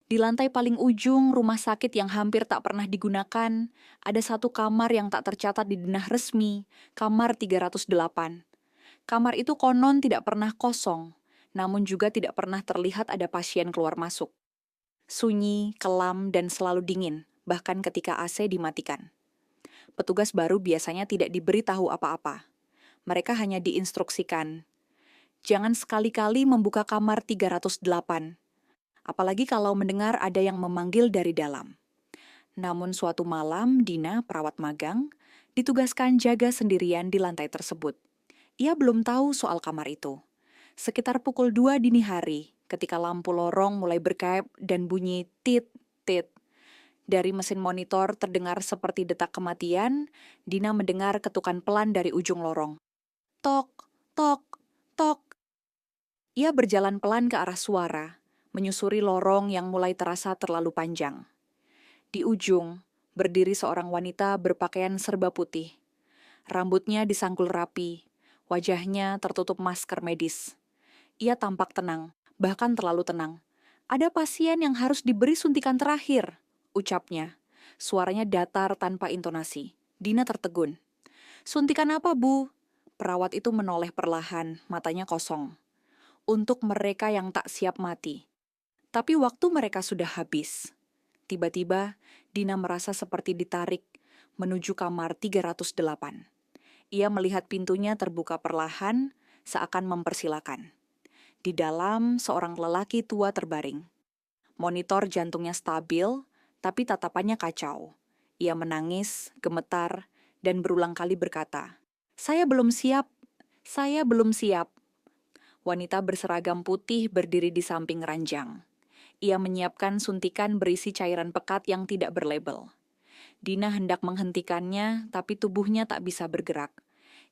Di lantai paling ujung rumah sakit yang hampir tak pernah digunakan, ada satu kamar yang tak tercatat di denah resmi, kamar 308. Kamar itu konon tidak pernah kosong, namun juga tidak pernah terlihat ada pasien keluar masuk. Sunyi, kelam, dan selalu dingin, bahkan ketika AC dimatikan. Petugas baru biasanya tidak diberitahu apa-apa. Mereka hanya diinstruksikan, jangan sekali-kali membuka kamar 308, apalagi kalau mendengar ada yang memanggil dari dalam. Namun suatu malam, Dina, perawat magang, ditugaskan jaga sendirian di lantai tersebut. Ia belum tahu soal kamar itu. Sekitar pukul 2 dini hari, ketika lampu lorong mulai berkedip dan bunyi tit-tit. Dari mesin monitor terdengar seperti detak kematian, Dina mendengar ketukan pelan dari ujung lorong. Tok, tok, tok. Ia berjalan pelan ke arah suara, menyusuri lorong yang mulai terasa terlalu panjang. Di ujung, berdiri seorang wanita berpakaian serba putih. Rambutnya disangkul rapi, wajahnya tertutup masker medis. Ia tampak tenang, bahkan terlalu tenang. Ada pasien yang harus diberi suntikan terakhir, ucapnya. Suaranya datar tanpa intonasi. Dina tertegun. Suntikan apa, Bu? Perawat itu menoleh perlahan, matanya kosong. Untuk mereka yang tak siap mati. Tapi waktu mereka sudah habis. Tiba-tiba, Dina merasa seperti ditarik menuju kamar 308. Ia melihat pintunya terbuka perlahan, seakan mempersilakan. Di dalam, seorang lelaki tua terbaring. Monitor jantungnya stabil, tapi tatapannya kacau. Ia menangis, gemetar, dan berulang kali berkata, "Saya belum siap, saya belum siap." Wanita berseragam putih berdiri di samping ranjang. Ia menyiapkan suntikan berisi cairan pekat yang tidak berlabel. Dina hendak menghentikannya, tapi tubuhnya tak bisa bergerak.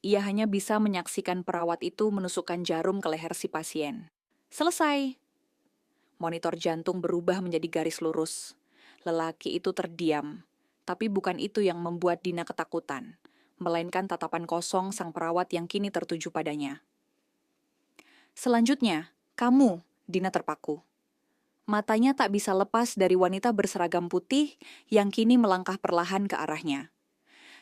Ia hanya bisa menyaksikan perawat itu menusukkan jarum ke leher si pasien. Selesai. Monitor jantung berubah menjadi garis lurus. Lelaki itu terdiam, tapi bukan itu yang membuat Dina ketakutan, melainkan tatapan kosong sang perawat yang kini tertuju padanya. Selanjutnya, kamu, Dina terpaku. Matanya tak bisa lepas dari wanita berseragam putih yang kini melangkah perlahan ke arahnya.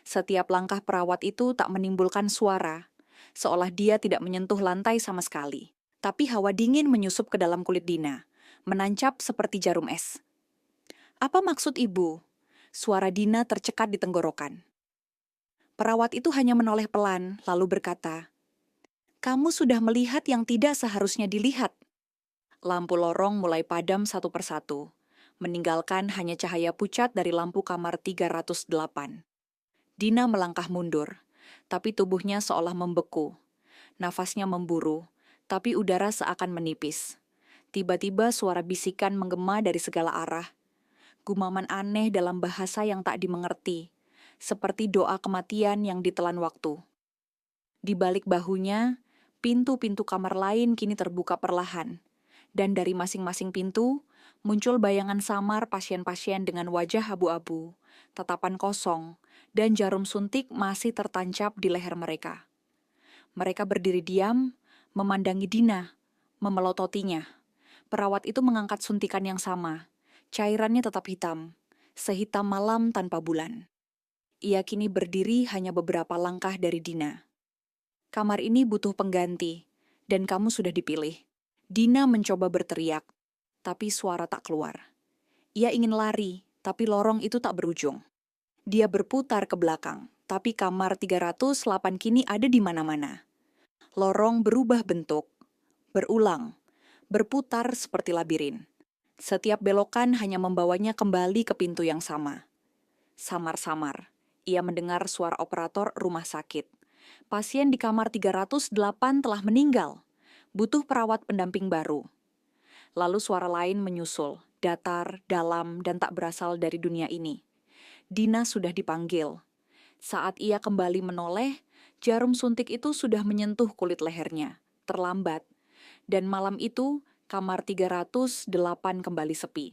Setiap langkah perawat itu tak menimbulkan suara, seolah dia tidak menyentuh lantai sama sekali. Tapi hawa dingin menyusup ke dalam kulit Dina, menancap seperti jarum es. Apa maksud ibu? Suara Dina tercekat di tenggorokan. Perawat itu hanya menoleh pelan, lalu berkata, kamu sudah melihat yang tidak seharusnya dilihat. Lampu lorong mulai padam satu persatu, meninggalkan hanya cahaya pucat dari lampu kamar 308. Dina melangkah mundur, tapi tubuhnya seolah membeku. Nafasnya memburu, tapi udara seakan menipis. Tiba-tiba suara bisikan menggema dari segala arah. Gumaman aneh dalam bahasa yang tak dimengerti, seperti doa kematian yang ditelan waktu. Di balik bahunya, pintu-pintu kamar lain kini terbuka perlahan, dan dari masing-masing pintu muncul bayangan samar pasien-pasien dengan wajah abu-abu, tatapan kosong, dan jarum suntik masih tertancap di leher mereka. Mereka berdiri diam, memandangi Dina, memelototinya. Perawat itu mengangkat suntikan yang sama. Cairannya tetap hitam, sehitam malam tanpa bulan. Ia kini berdiri hanya beberapa langkah dari Dina. Kamar ini butuh pengganti, dan kamu sudah dipilih. Dina mencoba berteriak, tapi suara tak keluar. Ia ingin lari, tapi lorong itu tak berujung. Dia berputar ke belakang, tapi kamar 308 kini ada di mana-mana. Lorong berubah bentuk, berulang, berputar seperti labirin. Setiap belokan hanya membawanya kembali ke pintu yang sama. Samar-samar, ia mendengar suara operator rumah sakit. Pasien di kamar 308 telah meninggal. Butuh perawat pendamping baru. Lalu suara lain menyusul, datar, dalam, dan tak berasal dari dunia ini. Dina sudah dipanggil. Saat ia kembali menoleh, jarum suntik itu sudah menyentuh kulit lehernya. Terlambat. Dan malam itu, kamar 308 kembali sepi.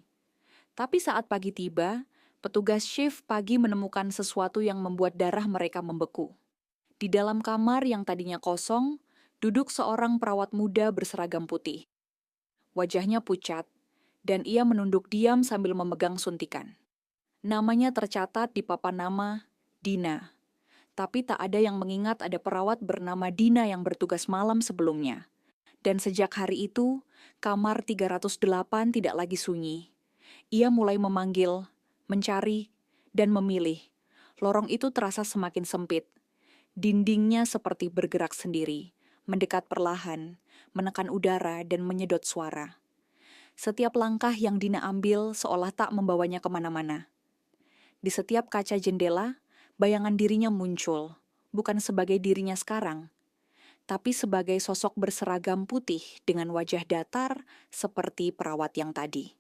Tapi saat pagi tiba, petugas shift pagi menemukan sesuatu yang membuat darah mereka membeku. Di dalam kamar yang tadinya kosong, duduk seorang perawat muda berseragam putih. Wajahnya pucat, dan ia menunduk diam sambil memegang suntikan. Namanya tercatat di papan nama Dina, tapi tak ada yang mengingat ada perawat bernama Dina yang bertugas malam sebelumnya. Dan sejak hari itu, kamar 308 tidak lagi sunyi. Ia mulai memanggil, mencari, dan memilih. Lorong itu terasa semakin sempit. Dindingnya seperti bergerak sendiri, mendekat perlahan, menekan udara dan menyedot suara. Setiap langkah yang Dina ambil seolah tak membawanya kemana-mana. Di setiap kaca jendela, bayangan dirinya muncul, bukan sebagai dirinya sekarang, tapi sebagai sosok berseragam putih dengan wajah datar seperti perawat yang tadi.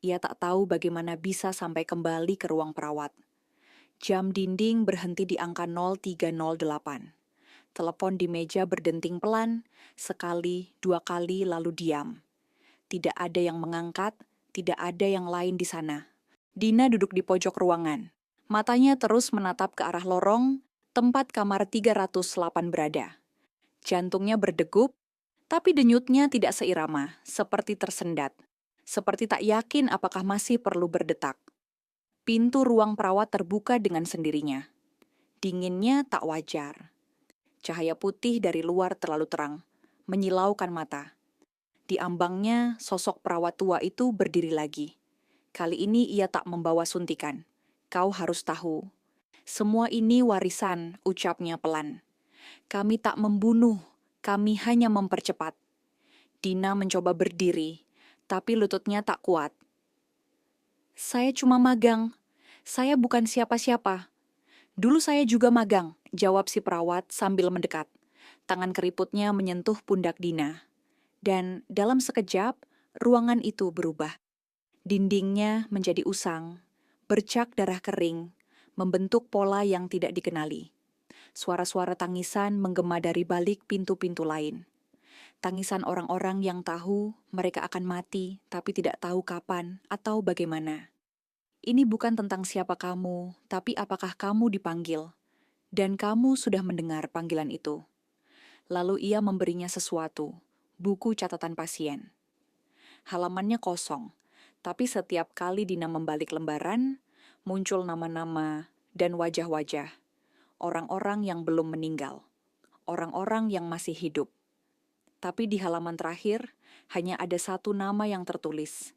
Ia tak tahu bagaimana bisa sampai kembali ke ruang perawat. Jam dinding berhenti di angka 0308. Telepon di meja berdenting pelan, sekali, dua kali, lalu diam. Tidak ada yang mengangkat, tidak ada yang lain di sana. Dina duduk di pojok ruangan. Matanya terus menatap ke arah lorong, tempat kamar 308 berada. Jantungnya berdegup, tapi denyutnya tidak seirama, seperti tersendat. Seperti tak yakin apakah masih perlu berdetak. Pintu ruang perawat terbuka dengan sendirinya. Dinginnya tak wajar. Cahaya putih dari luar terlalu terang, menyilaukan mata. Di ambangnya, sosok perawat tua itu berdiri lagi. Kali ini ia tak membawa suntikan. Kau harus tahu. Semua ini warisan, ucapnya pelan. Kami tak membunuh, kami hanya mempercepat. Dina mencoba berdiri, tapi lututnya tak kuat. Saya cuma magang. Saya bukan siapa-siapa. Dulu saya juga magang, jawab si perawat sambil mendekat. Tangan keriputnya menyentuh pundak Dina. Dan dalam sekejap, ruangan itu berubah. Dindingnya menjadi usang, bercak darah kering, membentuk pola yang tidak dikenali. Suara-suara tangisan menggema dari balik pintu-pintu lain. Tangisan orang-orang yang tahu mereka akan mati, tapi tidak tahu kapan atau bagaimana. Ini bukan tentang siapa kamu, tapi apakah kamu dipanggil. Dan kamu sudah mendengar panggilan itu. Lalu ia memberinya sesuatu, buku catatan pasien. Halamannya kosong, tapi setiap kali Dina membalik lembaran, muncul nama-nama dan wajah-wajah. Orang-orang yang belum meninggal. Orang-orang yang masih hidup. Tapi di halaman terakhir, hanya ada satu nama yang tertulis.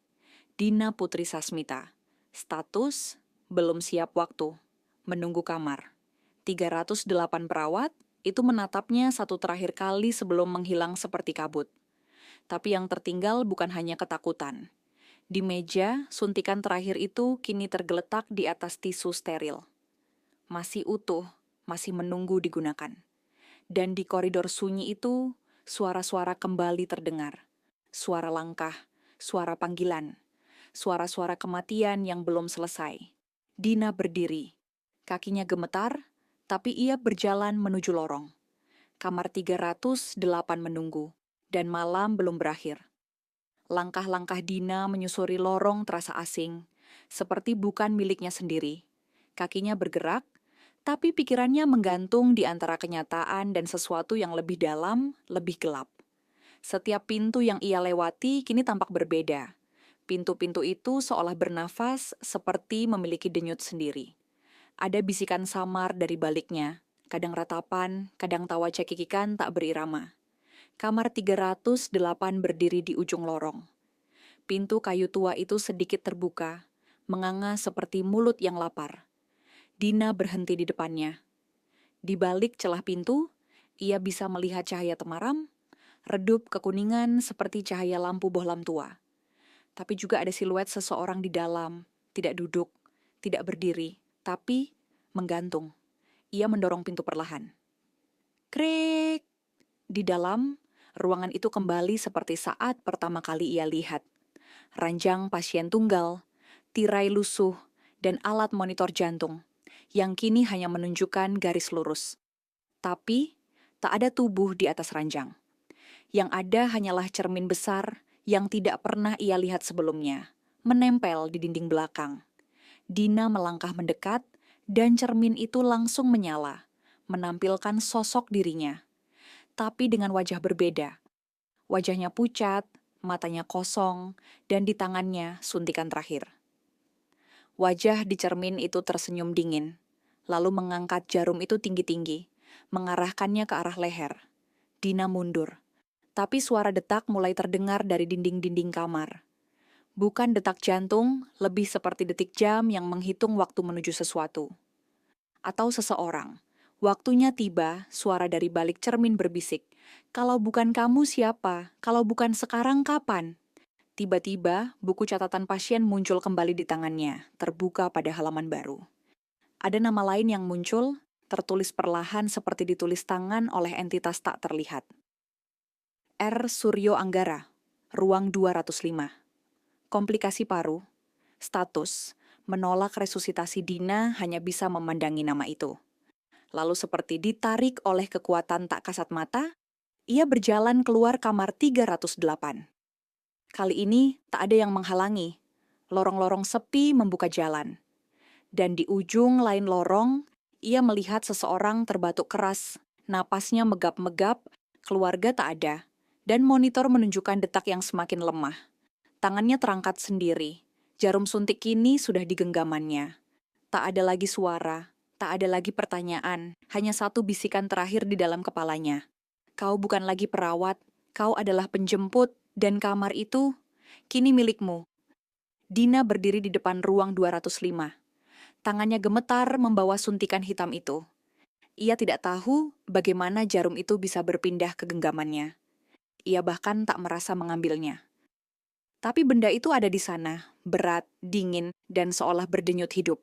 Dina Putri Sasmita. Status, belum siap waktu. Menunggu kamar. 308 perawat, itu menatapnya satu terakhir kali sebelum menghilang seperti kabut. Tapi yang tertinggal bukan hanya ketakutan. Di meja, suntikan terakhir itu kini tergeletak di atas tisu steril. Masih utuh, masih menunggu digunakan. Dan di koridor sunyi itu, suara-suara kembali terdengar. Suara langkah, suara panggilan, suara-suara kematian yang belum selesai. Dina berdiri. Kakinya gemetar, tapi ia berjalan menuju lorong. Kamar 308 menunggu, dan malam belum berakhir. Langkah-langkah Dina menyusuri lorong terasa asing, seperti bukan miliknya sendiri. Kakinya bergerak, tapi pikirannya menggantung di antara kenyataan dan sesuatu yang lebih dalam, lebih gelap. Setiap pintu yang ia lewati kini tampak berbeda. Pintu-pintu itu seolah bernafas seperti memiliki denyut sendiri. Ada bisikan samar dari baliknya, kadang ratapan, kadang tawa cekikikan tak berirama. Kamar 308 berdiri di ujung lorong. Pintu kayu tua itu sedikit terbuka, menganga seperti mulut yang lapar. Dina berhenti di depannya. Di balik celah pintu, ia bisa melihat cahaya temaram, redup kekuningan seperti cahaya lampu bohlam tua. Tapi juga ada siluet seseorang di dalam, tidak duduk, tidak berdiri, tapi menggantung. Ia mendorong pintu perlahan. Krik! Di dalam, ruangan itu kembali seperti saat pertama kali ia lihat. Ranjang pasien tunggal, tirai lusuh, dan alat monitor jantung, yang kini hanya menunjukkan garis lurus. Tapi, tak ada tubuh di atas ranjang. Yang ada hanyalah cermin besar yang tidak pernah ia lihat sebelumnya, menempel di dinding belakang. Dina melangkah mendekat, dan cermin itu langsung menyala, menampilkan sosok dirinya. Tapi dengan wajah berbeda. Wajahnya pucat, matanya kosong, dan di tangannya suntikan terakhir. Wajah di cermin itu tersenyum dingin, lalu mengangkat jarum itu tinggi-tinggi, mengarahkannya ke arah leher. Dina mundur, tapi suara detak mulai terdengar dari dinding-dinding kamar. Bukan detak jantung, lebih seperti detik jam yang menghitung waktu menuju sesuatu. Atau seseorang. Waktunya tiba, suara dari balik cermin berbisik. Kalau bukan kamu siapa? Kalau bukan sekarang kapan? Tiba-tiba, buku catatan pasien muncul kembali di tangannya, terbuka pada halaman baru. Ada nama lain yang muncul, tertulis perlahan seperti ditulis tangan oleh entitas tak terlihat. R. Suryo Anggara, ruang 205. Komplikasi paru, status, menolak resusitasi Dina hanya bisa memandangi nama itu. Lalu seperti ditarik oleh kekuatan tak kasat mata, ia berjalan keluar kamar 308. Kali ini tak ada yang menghalangi. Lorong-lorong sepi membuka jalan. Dan di ujung lain lorong, ia melihat seseorang terbatuk keras, napasnya megap-megap, keluarga tak ada, dan monitor menunjukkan detak yang semakin lemah. Tangannya terangkat sendiri. Jarum suntik kini sudah di genggamannya. Tak ada lagi suara, tak ada lagi pertanyaan, hanya satu bisikan terakhir di dalam kepalanya. Kau bukan lagi perawat, kau adalah penjemput, dan kamar itu kini milikmu. Dina berdiri di depan ruang 205. Tangannya gemetar membawa suntikan hitam itu. Ia tidak tahu bagaimana jarum itu bisa berpindah ke genggamannya. Ia bahkan tak merasa mengambilnya. Tapi benda itu ada di sana, berat, dingin, dan seolah berdenyut hidup.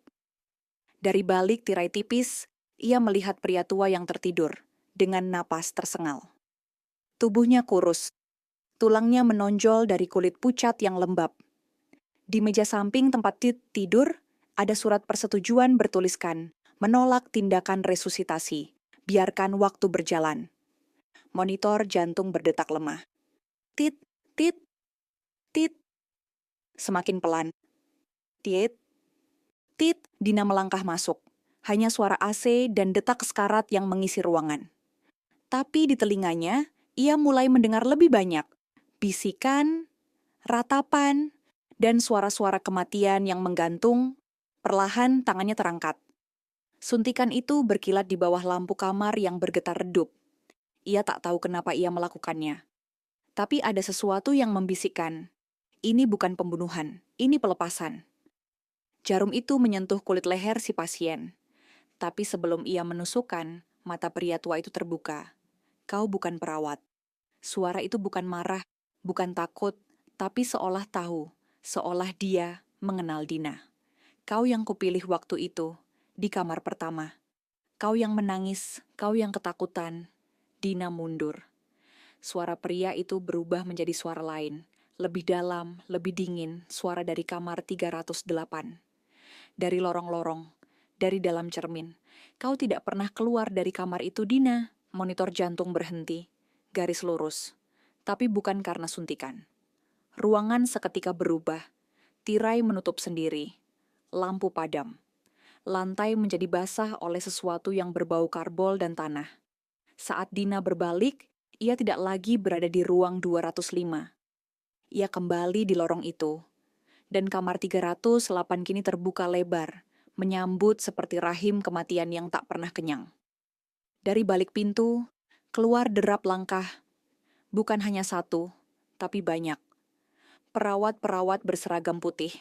Dari balik tirai tipis, ia melihat pria tua yang tertidur, dengan napas tersengal. Tubuhnya kurus, tulangnya menonjol dari kulit pucat yang lembab. Di meja samping tempat tidur, ada surat persetujuan bertuliskan, menolak tindakan resusitasi, biarkan waktu berjalan. Monitor jantung berdetak lemah. Tit, tit, tit. Semakin pelan. Tit, tit, Dina melangkah masuk. Hanya suara AC dan detak sekarat yang mengisi ruangan. Tapi di telinganya, ia mulai mendengar lebih banyak. Bisikan, ratapan, dan suara-suara kematian yang menggantung. Perlahan tangannya terangkat. Suntikan itu berkilat di bawah lampu kamar yang bergetar redup. Ia tak tahu kenapa ia melakukannya. Tapi ada sesuatu yang membisikkan. Ini bukan pembunuhan, ini pelepasan. Jarum itu menyentuh kulit leher si pasien. Tapi sebelum ia menusukkan, mata pria tua itu terbuka. Kau bukan perawat. Suara itu bukan marah, bukan takut, tapi seolah tahu, seolah dia mengenal Dina. Kau yang kupilih waktu itu, di kamar pertama. Kau yang menangis, kau yang ketakutan. Dina mundur. Suara pria itu berubah menjadi suara lain. Lebih dalam, lebih dingin, suara dari kamar 308. Dari lorong-lorong, dari dalam cermin. Kau tidak pernah keluar dari kamar itu, Dina. Monitor jantung berhenti. Garis lurus. Tapi bukan karena suntikan. Ruangan seketika berubah. Tirai menutup sendiri. Lampu padam. Lantai menjadi basah oleh sesuatu yang berbau karbol dan tanah. Saat Dina berbalik, ia tidak lagi berada di ruang 205. Ia kembali di lorong itu. Dan kamar 308 kini terbuka lebar, menyambut seperti rahim kematian yang tak pernah kenyang. Dari balik pintu, keluar derap langkah. Bukan hanya satu, tapi banyak. Perawat-perawat berseragam putih.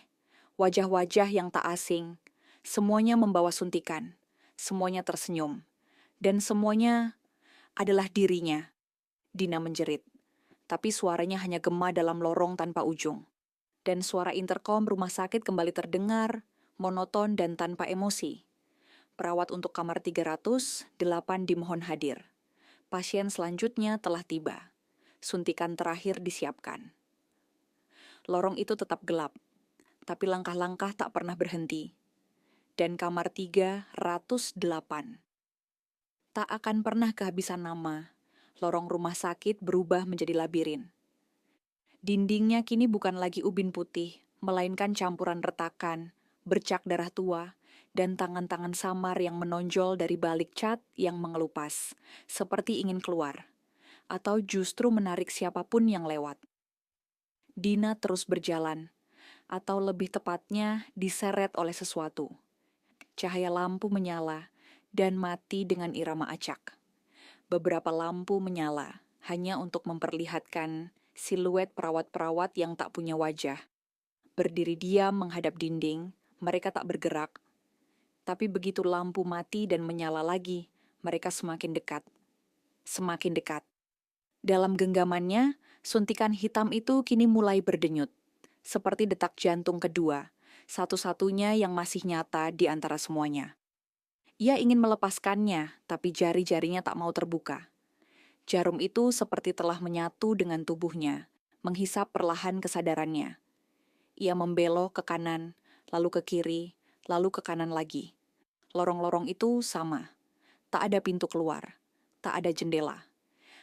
Wajah-wajah yang tak asing. Semuanya membawa suntikan. Semuanya tersenyum. Dan semuanya adalah dirinya. Dina menjerit. Tapi suaranya hanya gema dalam lorong tanpa ujung. Dan suara interkom rumah sakit kembali terdengar, monoton dan tanpa emosi. Perawat untuk kamar 308 dimohon hadir. Pasien selanjutnya telah tiba. Suntikan terakhir disiapkan. Lorong itu tetap gelap, tapi langkah-langkah tak pernah berhenti. Dan kamar 308. Tak akan pernah kehabisan nama. Lorong rumah sakit berubah menjadi labirin. Dindingnya kini bukan lagi ubin putih, melainkan campuran retakan, bercak darah tua, dan tangan-tangan samar yang menonjol dari balik cat yang mengelupas, seperti ingin keluar, atau justru menarik siapapun yang lewat. Dina terus berjalan, atau lebih tepatnya diseret oleh sesuatu. Cahaya lampu menyala dan mati dengan irama acak. Beberapa lampu menyala hanya untuk memperlihatkan siluet perawat-perawat yang tak punya wajah. Berdiri diam menghadap dinding, mereka tak bergerak. Tapi begitu lampu mati dan menyala lagi, mereka semakin dekat. Semakin dekat. Dalam genggamannya, suntikan hitam itu kini mulai berdenyut. Seperti detak jantung kedua, satu-satunya yang masih nyata di antara semuanya. Ia ingin melepaskannya, tapi jari-jarinya tak mau terbuka. Jarum itu seperti telah menyatu dengan tubuhnya, menghisap perlahan kesadarannya. Ia membelok ke kanan, lalu ke kiri, lalu ke kanan lagi. Lorong-lorong itu sama. Tak ada pintu keluar, tak ada jendela.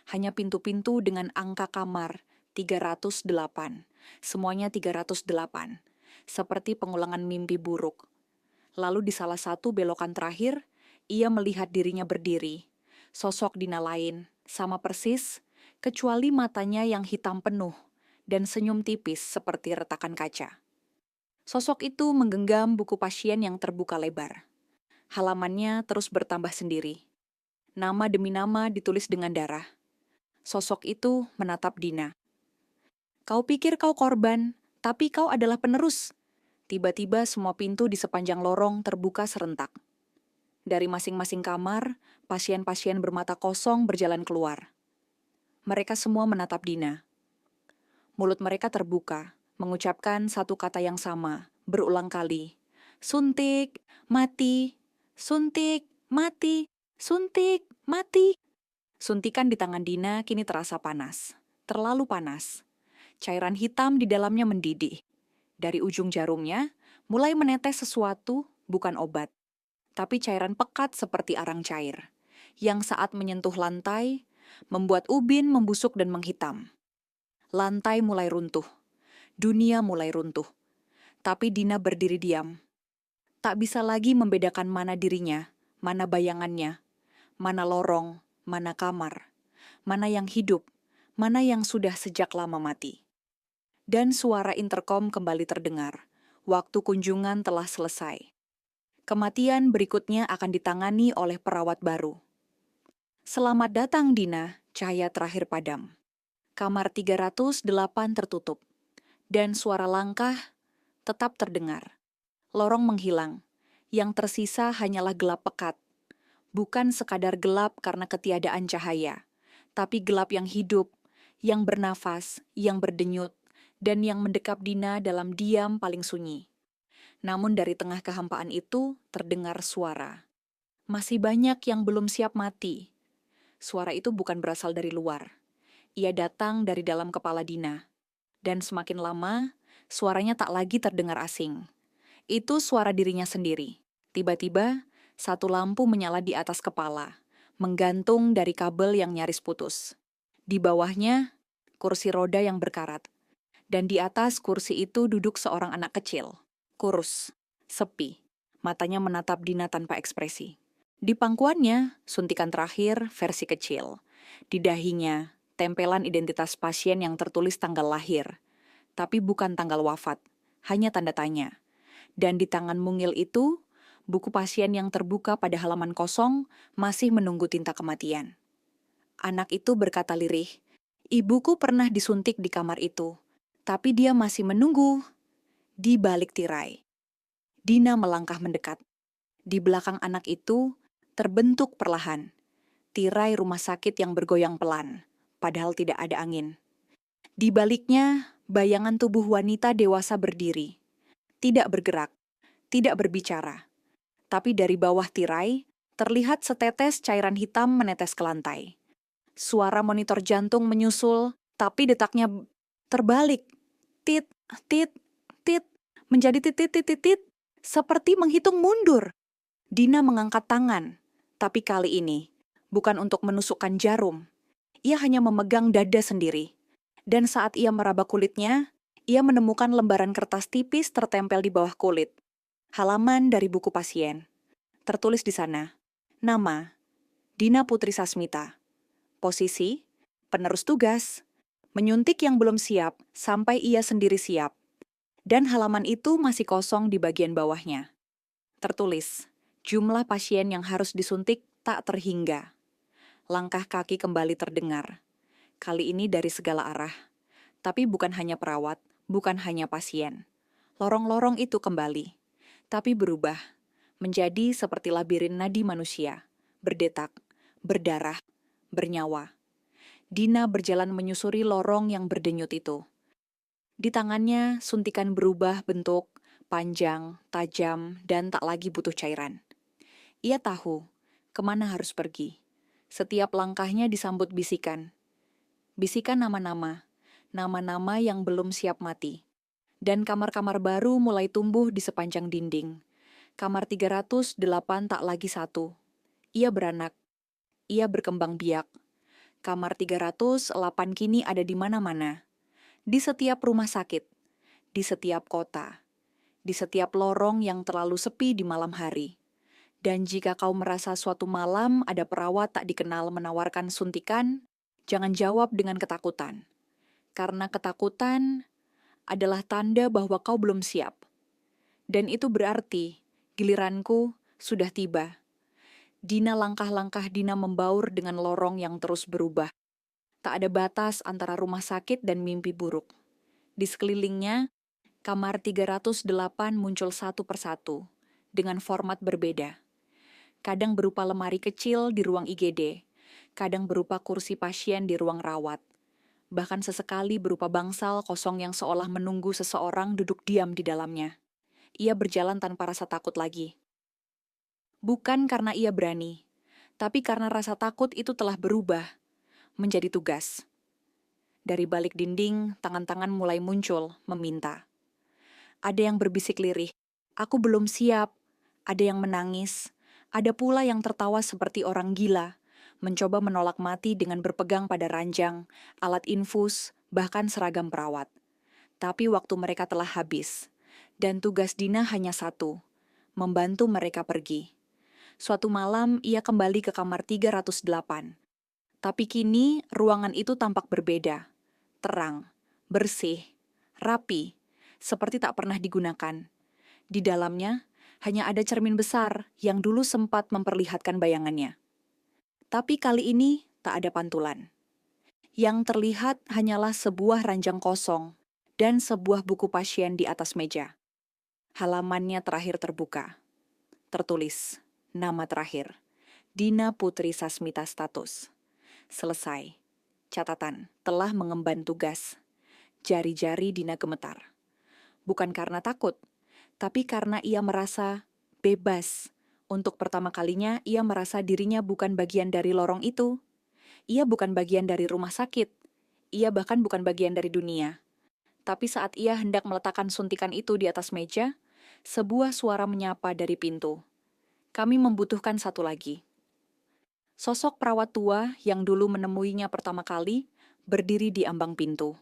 Hanya pintu-pintu dengan angka kamar 308. Semuanya 308. Seperti pengulangan mimpi buruk. Lalu di salah satu belokan terakhir, ia melihat dirinya berdiri. Sosok Dina lain, sama persis, kecuali matanya yang hitam penuh dan senyum tipis seperti retakan kaca. Sosok itu menggenggam buku pasien yang terbuka lebar. Halamannya terus bertambah sendiri. Nama demi nama ditulis dengan darah. Sosok itu menatap Dina. Kau pikir kau korban, tapi kau adalah penerus. Tiba-tiba semua pintu di sepanjang lorong terbuka serentak. Dari masing-masing kamar, pasien-pasien bermata kosong berjalan keluar. Mereka semua menatap Dina. Mulut mereka terbuka, mengucapkan satu kata yang sama, berulang kali. Suntik, mati, suntik, mati, suntik, mati. Suntikan di tangan Dina kini terasa panas, terlalu panas. Cairan hitam di dalamnya mendidih. Dari ujung jarumnya, mulai menetes sesuatu, bukan obat. Tapi cairan pekat seperti arang cair, yang saat menyentuh lantai, membuat ubin membusuk dan menghitam. Lantai mulai runtuh. Dunia mulai runtuh. Tapi Dina berdiri diam. Tak bisa lagi membedakan mana dirinya, mana bayangannya, mana lorong, mana kamar, mana yang hidup, mana yang sudah sejak lama mati. Dan suara interkom kembali terdengar. Waktu kunjungan telah selesai. Kematian berikutnya akan ditangani oleh perawat baru. Selamat datang, Dina, cahaya terakhir padam. Kamar 308 tertutup. Dan suara langkah tetap terdengar. Lorong menghilang. Yang tersisa hanyalah gelap pekat. Bukan sekadar gelap karena ketiadaan cahaya, tapi gelap yang hidup, yang bernafas, yang berdenyut, dan yang mendekap Dina dalam diam paling sunyi. Namun dari tengah kehampaan itu terdengar suara. Masih banyak yang belum siap mati. Suara itu bukan berasal dari luar. Ia datang dari dalam kepala Dina. Dan semakin lama, suaranya tak lagi terdengar asing. Itu suara dirinya sendiri. Tiba-tiba, satu lampu menyala di atas kepala, menggantung dari kabel yang nyaris putus. Di bawahnya, kursi roda yang berkarat. Dan di atas kursi itu duduk seorang anak kecil. Kurus, sepi, matanya menatap Dina tanpa ekspresi. Di pangkuannya, suntikan terakhir versi kecil. Di dahinya, tempelan identitas pasien yang tertulis tanggal lahir. Tapi bukan tanggal wafat, hanya tanda tanya. Dan di tangan mungil itu, buku pasien yang terbuka pada halaman kosong masih menunggu tinta kematian. Anak itu berkata lirih, ibuku pernah disuntik di kamar itu, tapi dia masih menunggu. Di balik tirai. Dina melangkah mendekat. Di belakang anak itu, terbentuk perlahan. Tirai rumah sakit yang bergoyang pelan, padahal tidak ada angin. Di baliknya, bayangan tubuh wanita dewasa berdiri. Tidak bergerak, tidak berbicara. Tapi dari bawah tirai, terlihat setetes cairan hitam menetes ke lantai. Suara monitor jantung menyusul, tapi detaknya terbalik. Tit, tit, tit, menjadi titit-titit, seperti menghitung mundur. Dina mengangkat tangan, tapi kali ini bukan untuk menusukkan jarum. Ia hanya memegang dada sendiri. Dan saat ia meraba kulitnya, ia menemukan lembaran kertas tipis tertempel di bawah kulit. Halaman dari buku pasien. Tertulis di sana, nama, Dina Putri Sasmita. Posisi, penerus tugas. Menyuntik yang belum siap sampai ia sendiri siap. Dan halaman itu masih kosong di bagian bawahnya. Tertulis, jumlah pasien yang harus disuntik tak terhingga. Langkah kaki kembali terdengar. Kali ini dari segala arah. Tapi bukan hanya perawat, bukan hanya pasien. Lorong-lorong itu kembali, tapi berubah menjadi seperti labirin nadi manusia, berdetak, berdarah, bernyawa. Dina berjalan menyusuri lorong yang berdenyut itu. Di tangannya, suntikan berubah bentuk, panjang, tajam, dan tak lagi butuh cairan. Ia tahu kemana harus pergi. Setiap langkahnya disambut bisikan. Bisikan nama-nama, nama-nama yang belum siap mati. Dan kamar-kamar baru mulai tumbuh di sepanjang dinding. Kamar 308 tak lagi satu. Ia beranak. Ia berkembang biak. Kamar 308 kini ada di mana-mana. Di setiap rumah sakit. Di setiap kota. Di setiap lorong yang terlalu sepi di malam hari. Dan jika kau merasa suatu malam ada perawat tak dikenal menawarkan suntikan, jangan jawab dengan ketakutan. Karena ketakutan adalah tanda bahwa kau belum siap. Dan itu berarti giliranku sudah tiba. Dina langkah-langkah Dina membaur dengan lorong yang terus berubah. Tak ada batas antara rumah sakit dan mimpi buruk. Di sekelilingnya, kamar 308 muncul satu persatu, dengan format berbeda. Kadang berupa lemari kecil di ruang IGD, kadang berupa kursi pasien di ruang rawat. Bahkan sesekali berupa bangsal kosong yang seolah menunggu seseorang duduk diam di dalamnya. Ia berjalan tanpa rasa takut lagi. Bukan karena ia berani, tapi karena rasa takut itu telah berubah menjadi tugas. Dari balik dinding, tangan-tangan mulai muncul, meminta. Ada yang berbisik lirih, "Aku belum siap." Ada yang menangis, ada pula yang tertawa seperti orang gila, mencoba menolak mati dengan berpegang pada ranjang, alat infus, bahkan seragam perawat. Tapi waktu mereka telah habis, dan tugas Dina hanya satu, membantu mereka pergi. Suatu malam ia kembali ke kamar 308. Tapi kini ruangan itu tampak berbeda. Terang, bersih, rapi, seperti tak pernah digunakan. Di dalamnya hanya ada cermin besar yang dulu sempat memperlihatkan bayangannya. Tapi kali ini tak ada pantulan. Yang terlihat hanyalah sebuah ranjang kosong dan sebuah buku pasien di atas meja. Halamannya terakhir terbuka. Tertulis, nama terakhir, Dina Putri Sasmita status. Selesai. Catatan, telah mengemban tugas. Jari-jari Dina gemetar. Bukan karena takut, tapi karena ia merasa bebas. Untuk pertama kalinya, ia merasa dirinya bukan bagian dari lorong itu. Ia bukan bagian dari rumah sakit. Ia bahkan bukan bagian dari dunia. Tapi saat ia hendak meletakkan suntikan itu di atas meja, sebuah suara menyapa dari pintu. "Kami membutuhkan satu lagi." Sosok perawat tua yang dulu menemuinya pertama kali berdiri di ambang pintu.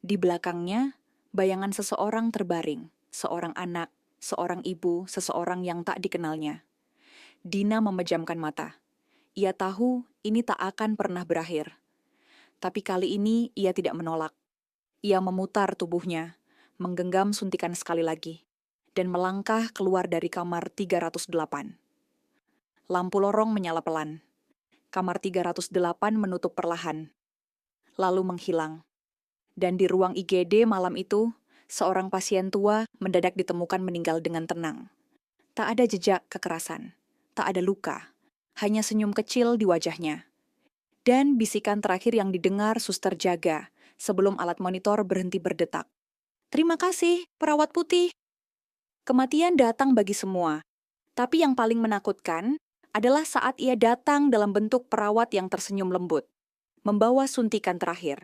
Di belakangnya, bayangan seseorang terbaring, seorang anak, seorang ibu, seseorang yang tak dikenalnya. Dina memejamkan mata. Ia tahu ini tak akan pernah berakhir. Tapi kali ini ia tidak menolak. Ia memutar tubuhnya, menggenggam suntikan sekali lagi, dan melangkah keluar dari kamar 308. Lampu lorong menyala pelan. Kamar 308 menutup perlahan, lalu menghilang. Dan di ruang IGD malam itu, seorang pasien tua mendadak ditemukan meninggal dengan tenang. Tak ada jejak kekerasan, tak ada luka, hanya senyum kecil di wajahnya. Dan bisikan terakhir yang didengar suster jaga sebelum alat monitor berhenti berdetak. "Terima kasih, perawat putih." Kematian datang bagi semua, tapi yang paling menakutkan adalah saat ia datang dalam bentuk perawat yang tersenyum lembut, membawa suntikan terakhir.